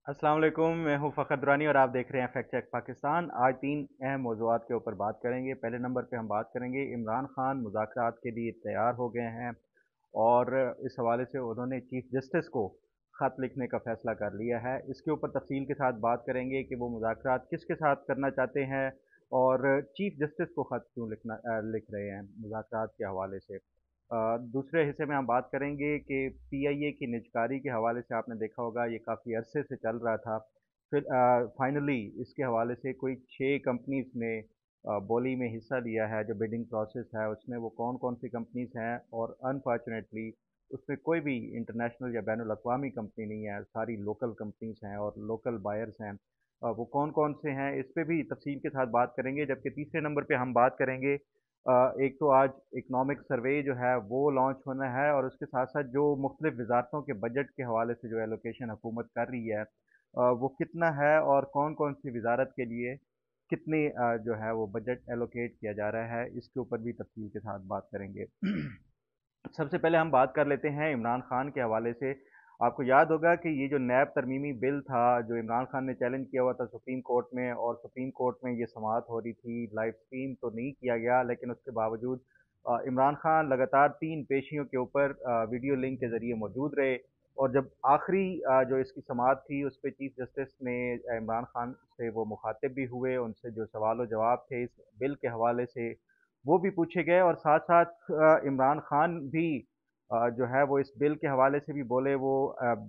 अस्सलाम वालेकुम। मैं हूं फ़खर दुरानी और आप देख रहे हैं फैक्ट चेक पाकिस्तान। आज तीन अहम मौज़ूआत के ऊपर बात करेंगे। पहले नंबर पे हम बात करेंगे इमरान खान मुज़ाकरात के लिए तैयार हो गए हैं और इस हवाले से उन्होंने चीफ जस्टिस को ख़त लिखने का फ़ैसला कर लिया है। इसके ऊपर तफसील के साथ बात करेंगे कि वो मुज़ाकरात किसके साथ करना चाहते हैं और चीफ जस्टिस को ख़त क्यों लिख रहे हैं मुज़ाकरात के हवाले से। दूसरे हिस्से में हम बात करेंगे कि पीआईए की निजकारी के हवाले से आपने देखा होगा ये काफ़ी अरसे से चल रहा था। फिर फाइनली इसके हवाले से कोई 6 कंपनीज़ ने बोली में हिस्सा लिया है। जो बिडिंग प्रोसेस है उसमें वो कौन-कौन सी कंपनीज़ हैं और अनफॉर्चुनेटली उसमें कोई भी इंटरनेशनल या बैनुल अक़वामी कंपनी नहीं है, सारी लोकल कंपनीज़ हैं और लोकल बायर्स हैं। वो कौन-कौन से हैं इस पे भी तफ़सील के साथ बात करेंगे। जबकि तीसरे नंबर पे हम बात करेंगे एक तो आज इकनॉमिक सर्वे जो है वो लॉन्च होना है और उसके साथ-साथ जो मुख्तलिफ वज़ारतों के बजट के हवाले से जो एलोकेशन हुकूमत कर रही है वो कितना है और कौन-कौन सी वज़ारत के लिए कितनी जो है वो बजट एलोकेट किया जा रहा है, इसके ऊपर भी तफ़सील के साथ बात करेंगे। सबसे पहले हम बात कर लेते हैं इमरान खान के हवाले से। आपको याद होगा कि ये जो नैब तरमीमी बिल था, जो इमरान खान ने चैलेंज किया हुआ था सुप्रीम कोर्ट में और सुप्रीम कोर्ट में ये समाअत हो रही थी, लाइव स्ट्रीम तो नहीं किया गया, लेकिन उसके बावजूद इमरान खान लगातार 3 पेशियों के ऊपर वीडियो लिंक के ज़रिए मौजूद रहे और जब आखिरी जो इसकी समाअत थी, उस पे चीफ जस्टिस ने इमरान खान से वो मुखातिब भी हुए, उनसे जो सवाल व जवाब थे इस बिल के हवाले से वो भी पूछे गए और साथ-साथ इमरान खान भी जो है वो इस बिल के हवाले से भी बोले। वो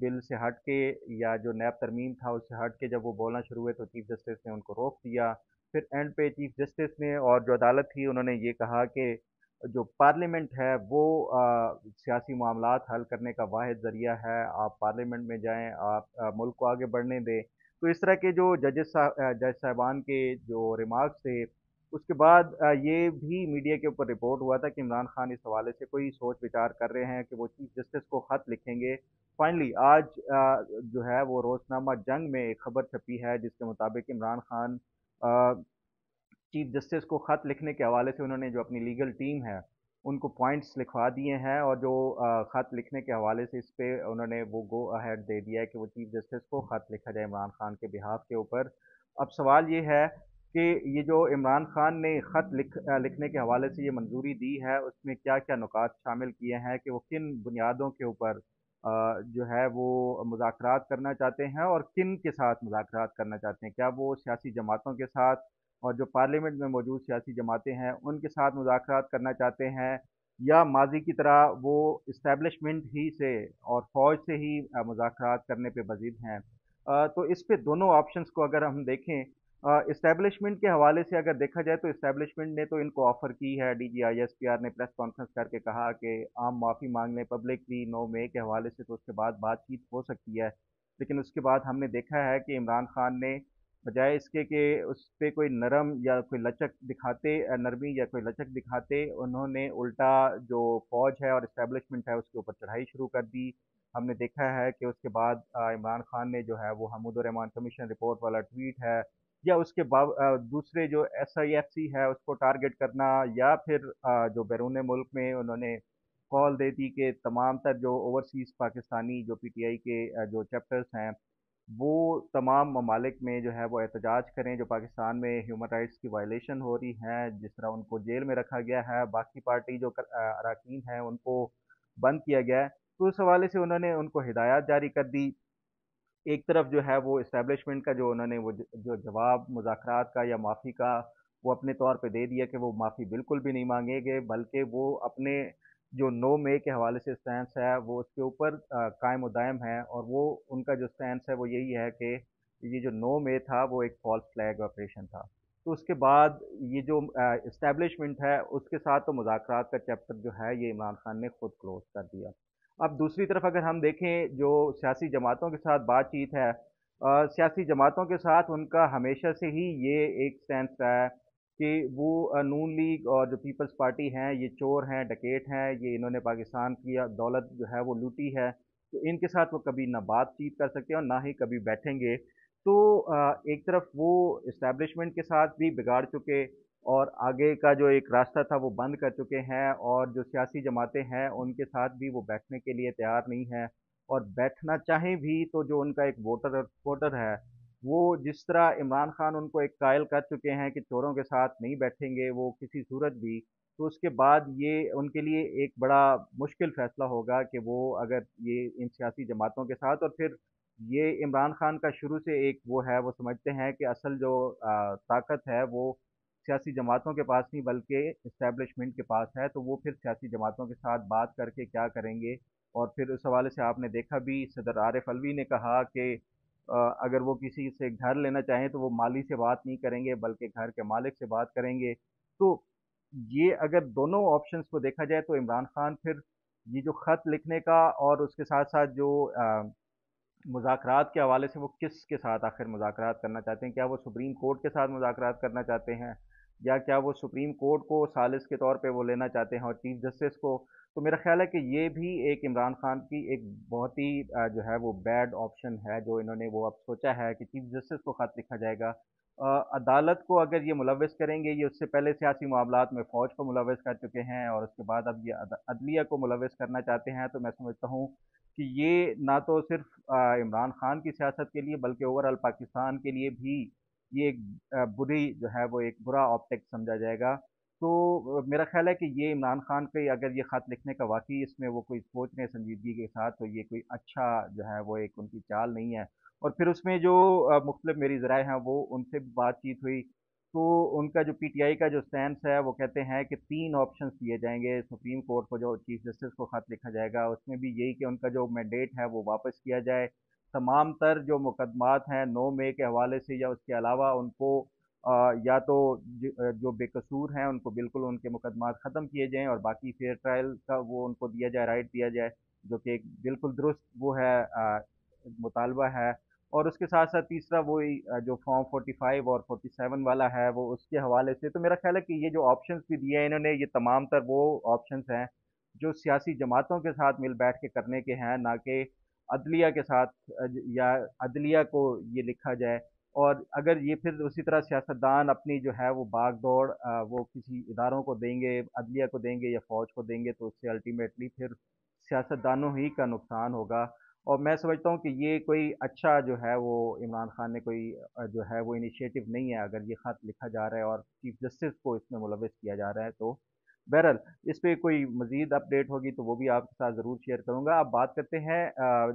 बिल से हट के या जो नैब तरमीम था उससे हट के जब वो बोलना शुरू हुए तो चीफ जस्टिस ने उनको रोक दिया। फिर एंड पे चीफ जस्टिस ने और जो अदालत थी उन्होंने ये कहा कि जो पार्लियामेंट है वो सियासी मामलात हल करने का वाहिद ज़रिया है। आप पार्लियामेंट में जाएँ, आप मुल्क को आगे बढ़ने दें। तो इस तरह के जो जज साहिबान के जो रिमार्क्स थे उसके बाद ये भी मीडिया के ऊपर रिपोर्ट हुआ था कि इमरान खान इस हवाले से कोई सोच विचार कर रहे हैं कि वो चीफ जस्टिस को खत लिखेंगे। फाइनली आज जो है वो रोजनामा जंग में एक खबर छपी है जिसके मुताबिक इमरान खान चीफ जस्टिस को खत लिखने के हवाले से उन्होंने जो अपनी लीगल टीम है उनको पॉइंट्स लिखवा दिए हैं और जो खत लिखने के हवाले से इस पे उन्होंने वो गो अहेड दे दिया है कि वो चीफ जस्टिस को खत लिखा जाए इमरान खान के बिहाफ के ऊपर। अब सवाल ये है कि ये जो इमरान खान ने खत लिखने के हवाले से ये मंजूरी दी है उसमें क्या क्या नुकात शामिल किए हैं कि वो किन बुनियादों के ऊपर जो है वो मुज़ाकरात करना चाहते हैं और किन के साथ मुज़ाकरात करना चाहते हैं। क्या वो सियासी जमातों के साथ और जो पार्लियामेंट में मौजूद सियासी जमातें हैं उनके साथ मुज़ाकरात करना चाहते हैं या माजी की तरह वो इस्टेब्लिशमेंट ही से और फ़ौज से ही मुज़ाकरात करने पे बज़िद हैं। तो इस पे दोनों ऑप्शंस को अगर हम देखें, इस्टेब्लिशमेंट के हवाले से अगर देखा जाए तो इस्टेब्लिशमेंट ने तो इनको ऑफ़र की है। डीजीआईएसपीआर ने प्रेस कॉन्फ्रेंस करके कहा कि आम माफ़ी मांग लें पब्लिकली 9 मई के हवाले से, तो उसके बाद बातचीत हो सकती है। लेकिन उसके बाद हमने देखा है कि इमरान खान ने बजाय इसके कि उस पे कोई नरम या कोई लचक दिखाते, नरमी या कोई लचक दिखाते, उन्होंने उल्टा जो फ़ौज है और इस्टेब्लिशमेंट है उसके ऊपर चढ़ाई शुरू कर दी। हमने देखा है कि उसके बाद इमरान खान ने जो है वो हमीद उर रहमान कमीशन रिपोर्ट वाला ट्वीट है या उसके दूसरे जो एसआईएफसी है उसको टारगेट करना या फिर जो बैरून मुल्क में उन्होंने कॉल दे दी कि तमाम तर जो ओवरसीज़ पाकिस्तानी जो पीटीआई के जो चैप्टर्स हैं वो तमाम ममालिक में जो है वो एहतजाज करें जो पाकिस्तान में ह्यूमन राइट्स की वायलेशन हो रही है, जिस तरह उनको जेल में रखा गया है, बाकी पार्टी जो अरकान हैं उनको बंद किया गया है। तो उस हवाले से उन्होंने उनको हिदायत जारी कर दी। एक तरफ जो है वो इस्टेब्लिशमेंट का जो उन्होंने वो जो जवाब मुज़ाकरात का या माफ़ी का वो अपने तौर पे दे दिया कि वो माफ़ी बिल्कुल भी नहीं मांगेंगे, बल्कि वो अपने जो 9 मई के हवाले से स्टैंस है वो उसके ऊपर कायम और दायम है और वो उनका जो स्टैंस है वो यही है कि ये जो 9 मई था वो एक फॉल्स फ्लैग ऑपरेशन था। तो उसके बाद ये जो इस्टेब्लिशमेंट है उसके साथ तो मुज़ाकरात का चैप्टर जो है ये इमरान खान ने खुद क्लोज़ कर दिया। अब दूसरी तरफ अगर हम देखें जो सियासी जमातों के साथ बातचीत है, सियासी जमातों के साथ उनका हमेशा से ही ये एक स्टैंस रहा है कि वो नून लीग और जो पीपल्स पार्टी हैं ये चोर हैं, डकैत हैं, ये इन्होंने पाकिस्तान की दौलत जो है वो लूटी है, तो इनके साथ वो कभी ना बातचीत कर सकते हैं और ना ही कभी बैठेंगे। तो एक तरफ वो इस्टेब्लिशमेंट के साथ भी बिगाड़ चुके और आगे का जो एक रास्ता था वो बंद कर चुके हैं और जो सियासी जमातें हैं उनके साथ भी वो बैठने के लिए तैयार नहीं हैं। और बैठना चाहें भी तो जो उनका एक वोटर है, वो जिस तरह इमरान खान उनको एक कायल कर चुके हैं कि चोरों के साथ नहीं बैठेंगे वो किसी सूरत भी, तो उसके बाद ये उनके लिए एक बड़ा मुश्किल फैसला होगा कि वो अगर ये इन सियासी जमातों के साथ, और फिर ये इमरान खान का शुरू से एक वो है, वो समझते हैं कि असल जो ताकत है वो सियासी जमातों के पास नहीं बल्कि इस्टेब्लिशमेंट के पास है, तो वो फिर सियासी जमातों के साथ बात करके क्या करेंगे। और फिर उस हवाले से आपने देखा भी, सदर आरिफ अलवी ने कहा कि अगर वो किसी से घर लेना चाहें तो वो माली से बात नहीं करेंगे बल्कि घर के मालिक से बात करेंगे। तो ये अगर दोनों ऑप्शंस को देखा जाए तो इमरान खान फिर ये जो ख़त लिखने का और उसके साथ साथ जो मुज़ाकरात के हवाले से, वो किसके साथ आखिर मुज़ाकरात करना चाहते हैं? क्या वो सुप्रीम कोर्ट के साथ मुज़ाकरात करना चाहते हैं, या क्या वो सुप्रीम कोर्ट को सालिस के तौर पे वो लेना चाहते हैं और चीफ जस्टिस को? तो मेरा ख्याल है कि ये भी एक इमरान खान की एक बहुत ही जो है वो बैड ऑप्शन है जो इन्होंने वो अब सोचा है कि चीफ जस्टिस को ख़त लिखा जाएगा। अदालत को अगर ये मुलव्वस करेंगे, ये उससे पहले सियासी मामलात में फ़ौज को मुलव्वस कर चुके हैं और उसके बाद अब ये अदलिया को मुलव्वस करना चाहते हैं, तो मैं समझता हूँ कि ये ना तो सिर्फ इमरान खान की सियासत के लिए बल्कि ओवरऑल पाकिस्तान के लिए भी ये एक बुरी जो है वो एक बुरा ऑप्टिक समझा जाएगा। तो मेरा ख्याल है कि ये इमरान खान के अगर ये ख़त लिखने का वाकई इसमें वो कोई सोच रहे हैं संजीदगी के साथ, तो ये कोई अच्छा जो है वो एक उनकी चाल नहीं है। और फिर उसमें जो मुख्तलिफ मेरी ज़राए हैं वो उनसे भी बातचीत हुई, तो उनका जो पीटीआई का जो स्टैंड है वो कहते हैं कि तीन ऑप्शंस दिए जाएंगे सुप्रीम कोर्ट को, जो चीफ जस्टिस को खत लिखा जाएगा उसमें भी यही कि उनका जो मैंडेट है वो वापस किया जाए, तमाम तर जो मुकदमात हैं 9 मई के हवाले से या उसके अलावा उनको या तो जो बेकसूर हैं उनको बिल्कुल उनके मुकदमात ख़त्म किए जाएं और बाकी फेयर ट्रायल का वो उनको दिया जाए, राइट दिया जाए, जो कि एक बिल्कुल दुरुस्त वो है मुतालबा है। और उसके साथ साथ तीसरा वही जो फॉर्म 45 और 47 वाला है वो उसके हवाले से, तो मेरा ख्याल है कि ये जो ऑप्शंस भी दिए हैं इन्होंने, ये तमाम तर वो ऑप्शंस हैं जो सियासी जमातों के साथ मिल बैठ के करने के हैं, ना कि अदलिया के साथ या अदलिया को ये लिखा जाए। और अगर ये फिर उसी तरह सियासतदान अपनी जो है वो भाग दौड़ वो किसी इदारों को देंगे, अदलिया को देंगे या फौज को देंगे, तो उससे अल्टीमेटली फिर सियासतदानों ही का नुकसान होगा। और मैं समझता हूँ कि ये कोई अच्छा जो है वो इमरान खान ने कोई जो है वो इनिशिएटिव नहीं है अगर ये ख़त लिखा जा रहा है और चीफ जस्टिस को इसमें मुलव्वस किया जा रहा है। तो बहरहाल इस पे कोई मज़ीद अपडेट होगी तो वो भी आपके साथ ज़रूर शेयर करूँगा। अब बात करते हैं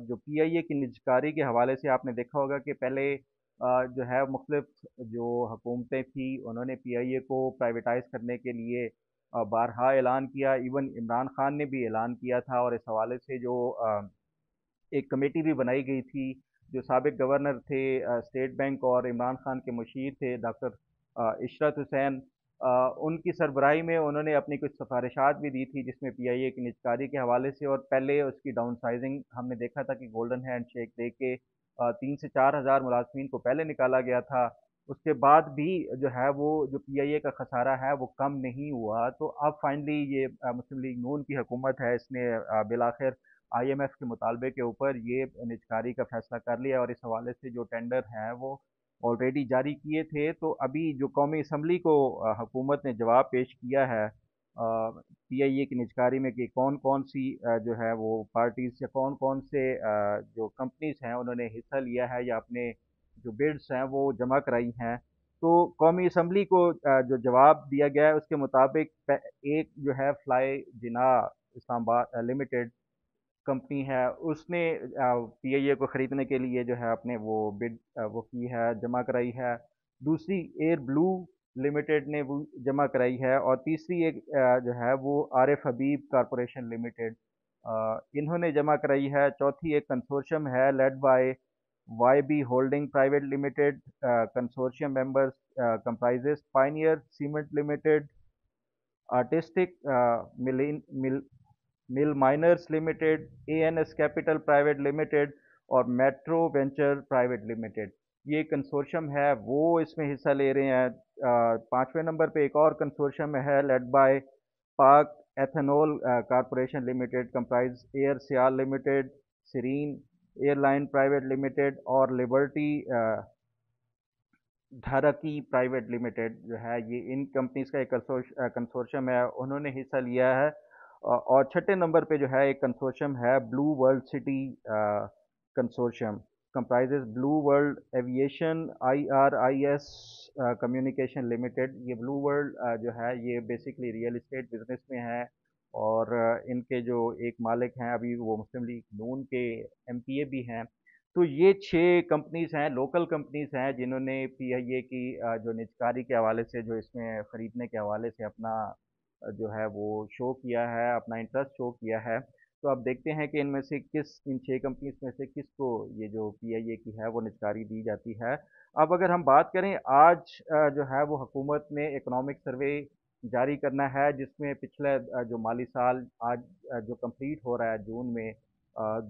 जो पीआईए की निजकारी के हवाले से, आपने देखा होगा कि पहले जो है मुख्तलिफ जो हुकूमतें थी उन्होंने पीआईए को प्राइवेटाइज करने के लिए बारहा ऐलान किया, इवन इमरान खान ने भी ऐलान किया था, और इस हवाले से जो एक कमेटी भी बनाई गई थी, जो साबिक गवर्नर थे स्टेट बैंक और इमरान खान के मुशीर थे डॉक्टर इशरत हुसैन, उनकी सरबराही में उन्होंने अपनी कुछ सिफारिशात भी दी थी जिसमें पीआईए की निजकारी के हवाले से, और पहले उसकी डाउन साइजिंग हमने देखा था कि गोल्डन हैंड शेक दे के 3 से 4 हज़ार मुलाजमीन को पहले निकाला गया था। उसके बाद भी जो है वो जो पीआईए का खसारा है वो कम नहीं हुआ। तो अब फाइनली ये मुस्लिम लीग नून की हुकूमत है, इसने बिलाखिर आईएमएफ के मुतालबे के ऊपर ये निजकारी का फैसला कर लिया और इस हवाले से जो टेंडर हैं वो ऑलरेडी जारी किए थे। तो अभी जो कौमी असम्बली को हुकूमत ने जवाब पेश किया है पीआईए की निजकारी में कि कौन कौन सी जो है वो पार्टीज या कौन कौन से जो कंपनीज हैं उन्होंने हिस्सा लिया है या अपने जो बिड्स हैं वो जमा कराई हैं। तो कौमी असम्बली को जो जवाब दिया गया है उसके मुताबिक एक जो है फ्लाई जिना इस्लामाबाद लिमिटेड कंपनी है, उसने पीआईए को ख़रीदने के लिए जो है अपने वो बिड वो की है, जमा कराई है। दूसरी एयर ब्लू लिमिटेड ने वो जमा कराई है, और तीसरी एक जो है वो आरिफ हबीब कारपोरेशन लिमिटेड इन्होंने जमा कराई है। चौथी एक कंसोर्शियम है led by Y B holding private limited, consortium members comprises pioneer cement limited, artistic mill miners limited, ANS capital private limited और मेट्रो वेंचर प्राइवेट लिमिटेड। ये कंसोर्शियम है वो इसमें हिस्सा ले रहे हैं। 5वें नंबर पे एक और कंसोर्शियम है led by Pak ethanol corporation limited, comprise Air Sial limited, Serene airline private limited और लिबर्टी धारकी प्राइवेट लिमिटेड जो है, ये इन कंपनीज का एक कंसोर्शियम है, उन्होंने हिस्सा लिया है। اور چھٹے نمبر پہ جو ہے ایک کنسورشیم ہے blue world city consortium, comprises blue world aviation IRIS communication limited. یہ بلو ورلڈ جو ہے یہ بیسکلی ریئل اسٹیٹ بزنس میں ہے، اور ان کے جو ایک مالک ہیں ابھی وہ مسلم لیگ نون کے MPA بھی ہیں۔ تو یہ 6 کمپنیز ہیں، لوکل کمپنیز ہیں، جنہوں نے PIA کی جو نجکاری کے حوالے سے، جو اس میں خریدنے کے حوالے سے اپنا جو ہے وہ شو کیا ہے، اپنا انٹرسٹ شو کیا ہے۔ تو اب دیکھتے ہیں کہ ان میں سے ان 6 کمپنیز میں سے کس کو یہ جو PIA کی ہے وہ نجکاری دی جاتی ہے۔ اب اگر ہم بات کریں، آج جو ہے وہ حکومت نے اکنامک سروے جاری کرنا ہے، جس میں پچھلے جو مالی سال آج جو کمپلیٹ ہو رہا ہے جون میں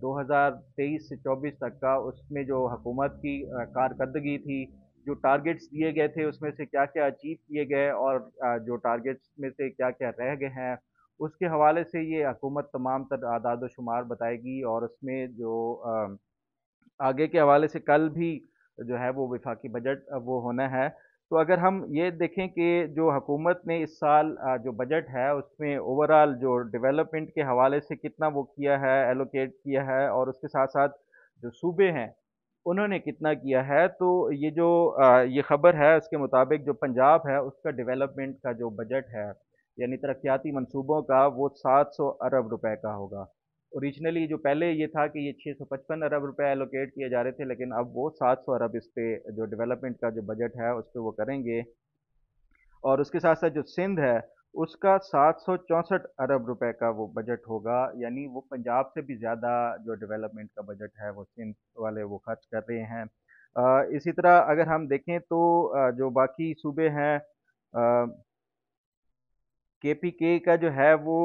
2023 سے 24 تک کا، اس میں جو حکومت کی کارکردگی تھی، جو ٹارگٹس دیے گئے تھے اس میں سے کیا کیا اچیو کیے گئے، اور جو ٹارگٹس میں سے کیا کیا رہ گئے ہیں، اس کے حوالے سے یہ حکومت تمام تر اعداد و شمار بتائے گی۔ اور اس میں جو آگے کے حوالے سے کل بھی جو ہے وہ وفاقی بجٹ وہ ہونا ہے۔ تو اگر ہم یہ دیکھیں کہ جو حکومت نے اس سال جو بجٹ ہے اس میں اوورال جو ڈیولپمنٹ کے حوالے سے کتنا وہ کیا ہے، ایلوکیٹ کیا ہے، اور اس کے ساتھ ساتھ جو صوبے ہیں انہوں نے کتنا کیا ہے، تو یہ جو یہ خبر ہے اس کے مطابق جو پنجاب ہے اس کا ڈیولپمنٹ کا جو بجٹ ہے، یعنی ترقیاتی منصوبوں کا، وہ 700 ارب روپے کا ہوگا۔ اوریجنلی جو پہلے یہ تھا کہ یہ 655 ارب روپے ایلوکیٹ کیے جا رہے تھے، لیکن اب وہ 700 ارب اس پہ جو ڈیولپمنٹ کا جو بجٹ ہے اس پہ وہ کریں گے۔ اور اس کے ساتھ ساتھ جو سندھ ہے اس کا 764 ارب روپے کا وہ بجٹ ہوگا، یعنی وہ پنجاب سے بھی زیادہ جو ڈیولپمنٹ کا بجٹ ہے وہ سندھ والے وہ خرچ کر رہے ہیں۔ اسی طرح اگر ہم دیکھیں تو جو باقی صوبے ہیں، KPK کا جو ہے وہ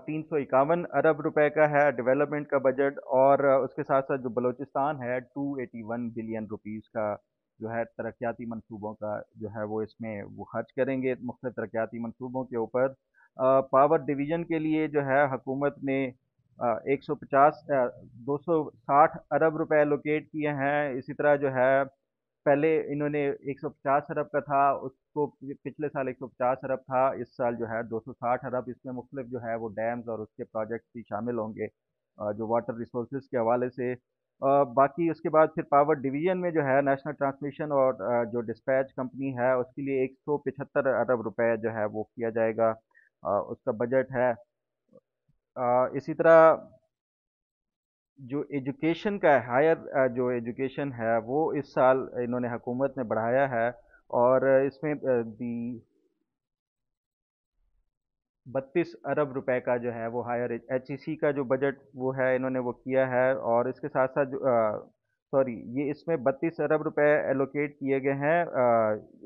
351 ارب روپے کا ہے ڈیولپمنٹ کا بجٹ، اور اس کے ساتھ ساتھ جو بلوچستان ہے 281 بلین روپیز کا جو ہے ترقیاتی منصوبوں کا جو ہے وہ اس میں وہ خرچ کریں گے مختلف ترقیاتی منصوبوں کے اوپر۔ پاور ڈویژن کے لیے جو ہے حکومت نے 260 ارب روپے الوکیٹ کیے ہیں۔ اسی طرح جو ہے پہلے انہوں نے 150 ارب کا تھا، اس کو پچھلے سال 150 ارب تھا، اس سال جو ہے 260 ارب، اس میں مختلف جو ہے وہ ڈیمز اور اس کے پروجیکٹس بھی شامل ہوں گے جو واٹر ریسورسز کے حوالے سے۔ باقی اس کے بعد پھر پاور ڈویژن میں جو ہے نیشنل ٹرانسمیشن اور جو ڈسپیچ کمپنی ہے اس کے لیے 175 ارب روپے جو ہے وہ کیا جائے گا، اس کا بجٹ ہے۔ اسی طرح جو ایجوکیشن کا ہائر جو ایجوکیشن ہے وہ اس سال انہوں نے حکومت نے بڑھایا ہے، اور اس میں 32 ارب روپے کا جو ہے وہ ہائر HEC کا جو بجٹ وہ ہے انہوں نے وہ کیا ہے۔ اور اس کے ساتھ ساتھ سوری یہ اس میں 32 ارب روپے ایلوکیٹ کیے گئے ہیں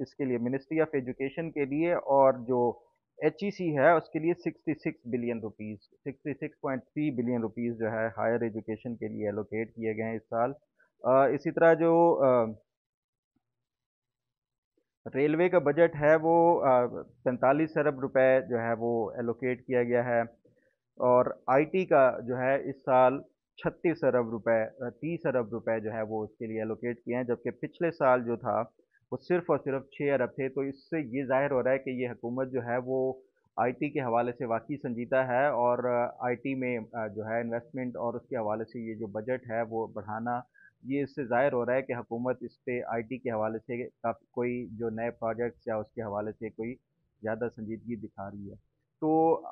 اس کے لیے منسٹری آف ایجوکیشن کے لیے، اور جو HEC ہے اس کے لیے 66 بلین روپیز 66.3 بلین روپیز جو ہے ہائر ایجوکیشن کے لیے ایلوکیٹ کیے گئے ہیں اس سال۔ اسی طرح جو ریلوے کا بجٹ ہے وہ 45 ارب روپے جو ہے وہ ایلوکیٹ کیا گیا ہے، اور IT کا جو ہے اس سال 36 ارب روپے 30 ارب روپے جو ہے وہ اس کے لیے ایلوکیٹ کیے ہیں، جبکہ پچھلے سال جو تھا وہ صرف اور صرف 6 ارب تھے۔ تو اس سے یہ ظاہر ہو رہا ہے کہ یہ حکومت جو ہے وہ IT کے حوالے سے واقعی سنجیدہ ہے، اور IT میں جو ہے انویسٹمنٹ اور اس کے حوالے سے یہ جو بجٹ ہے وہ بڑھانا، یہ اس سے ظاہر ہو رہا ہے کہ حکومت اس پہ IT کے حوالے سے کوئی جو نئے پروجیکٹس یا اس کے حوالے سے کوئی زیادہ سنجیدگی دکھا رہی ہے۔ تو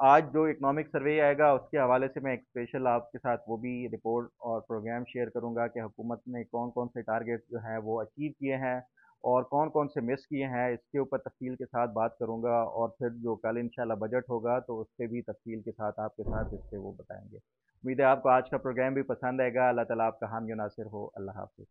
آج جو اکنامک سروے آئے گا اس کے حوالے سے میں ایک اسپیشل آپ کے ساتھ وہ بھی رپورٹ اور پروگرام شیئر کروں گا کہ حکومت نے کون کون سے ٹارگیٹ جو ہیں وہ اچیو کیے ہیں اور کون کون سے مس کیے ہیں، اس کے اوپر تفصیل کے ساتھ بات کروں گا، اور پھر جو کل انشاءاللہ بجٹ ہوگا تو اس پہ بھی تفصیل کے ساتھ آپ کے ساتھ اس پہ وہ بتائیں گے۔ امید ہے آپ کو آج کا پروگرام بھی پسند آئے گا۔ اللہ تعالیٰ آپ کا حامی و ناصر ہو۔ اللہ حافظ۔